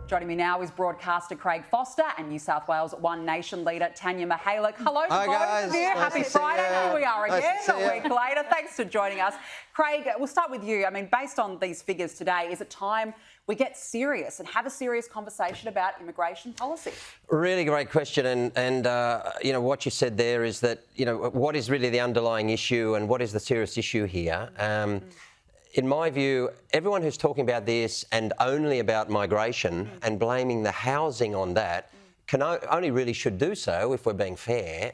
Joining me now is broadcaster Craig Foster and New South Wales One Nation leader Tania Mihailuk. Hello to both of you. Happy Friday. Here we are again a week later. Thanks for joining us. Craig, we'll start with you. I mean, based on these figures today, is it time we get serious and have a serious conversation about immigration policy? Really great question. And you know, what you said there is that, you know, what is really the underlying issue and what is the serious issue here? In my view, everyone who's talking about this and only about migration and blaming the housing on that only really should do so, if we're being fair,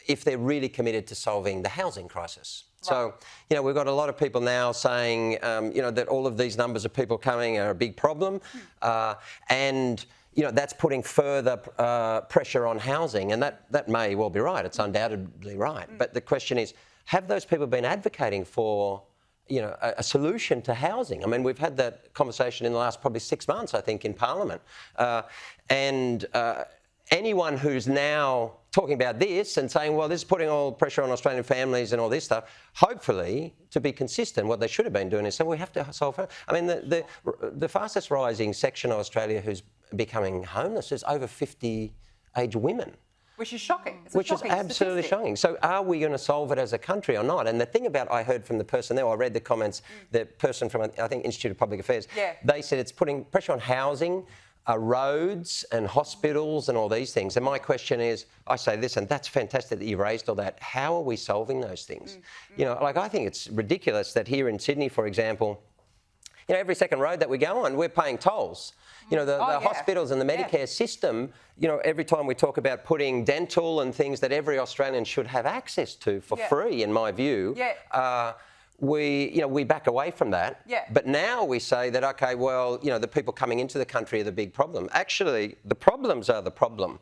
if they're really committed to solving the housing crisis. Right. So, you know, we've got a lot of people now saying, you know, that all of these numbers of people coming are a big problem, and you know, that's putting further pressure on housing, and that may well be right. It's undoubtedly right. But the question is, have those people been advocating for, you know, a solution to housing? I mean, we've had that conversation in the last probably 6 months, I think, in Parliament. Anyone who's now talking about this and saying, well, this is putting all pressure on Australian families and all this stuff, hopefully, to be consistent, what they should have been doing is saying, we have to solve it. I mean, the fastest rising section of Australia who's becoming homeless is over 50 age women. Which is shocking. Which is absolutely shocking. So are we going to solve it as a country or not? And the thing about, I heard from the person there, I read the comments, the person from, I think, Institute of Public Affairs, they said it's putting pressure on housing, roads and hospitals and all these things. And my question is, I say, listen, that's fantastic that you raised all that. How are we solving those things? You know, like, I think it's ridiculous that here in Sydney, for example, you know, every second road that we go on, we're paying tolls. You know, the hospitals and the Medicare system, you know, every time we talk about putting dental and things that every Australian should have access to for free, in my view, we back away from that. But now we say that, OK, well, you know, the people coming into the country are the big problem. Actually, the problems are the problem.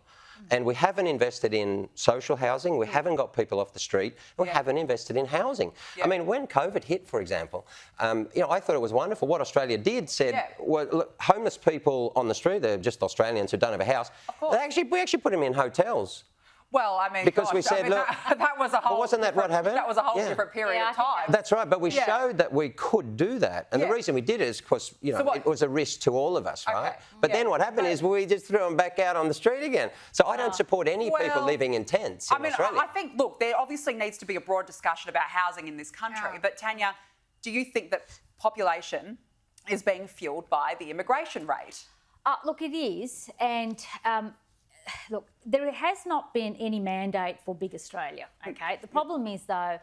And we haven't invested in social housing, we haven't got people off the street, and we haven't invested in housing. I mean, when COVID hit, for example, you know, I thought it was wonderful. What Australia did said, well, look, homeless people on the street, they're just Australians who don't have a house, we actually put them in hotels. Well, I mean, because we said, look, that was a whole. Wasn't that what happened? That was a whole different period of time. That's right, but we showed that we could do that, and the reason we did it is because, you know, it was a risk to all of us, right? But then what happened is we just threw them back out on the street again. So I don't support any people living in tents in Australia. I think, look, there obviously needs to be a broad discussion about housing in this country. But Tania, do you think that population is being fuelled by the immigration rate? Look, it is, and. Look, there has not been any mandate for Big Australia, okay? The problem is, though,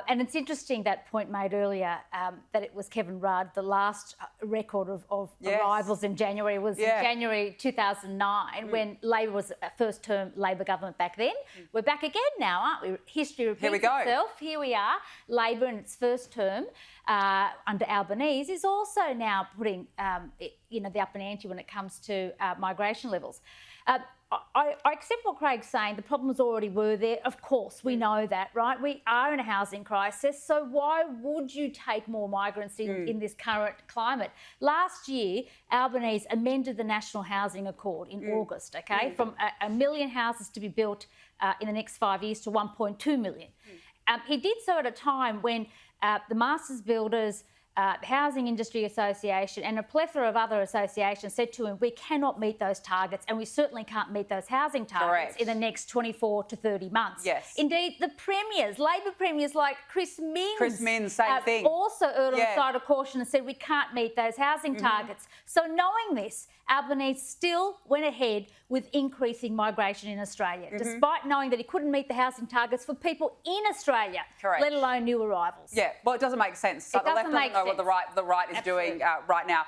and it's interesting that point made earlier, that it was Kevin Rudd, the last record of arrivals in January was in January 2009, when Labor was a first-term Labor government back then. We're back again now, aren't we? History repeats itself. Here we are. Labor in its first term under Albanese is also now putting, you know, the up and ante when it comes to migration levels. I accept what Craig's saying. The problems already were there. Of course, we know that, right? We are in a housing crisis. So why would you take more migrants in this current climate? Last year, Albanese amended the National Housing Accord in August, okay, from 1 million houses to be built in the next 5 years to 1.2 million. He did so at a time when the Masters Builders, the Housing Industry Association and a plethora of other associations said to him, we cannot meet those targets, and we certainly can't meet those housing targets in the next 24 to 30 months. Indeed, the premiers, Labor premiers like Chris Minns, same thing, also erred on the side of caution and said we can't meet those housing targets. So knowing this, Albanese still went ahead with increasing migration in Australia, despite knowing that he couldn't meet the housing targets for people in Australia, let alone new arrivals. Well, it doesn't make sense. So the left doesn't know what the right is doing right now.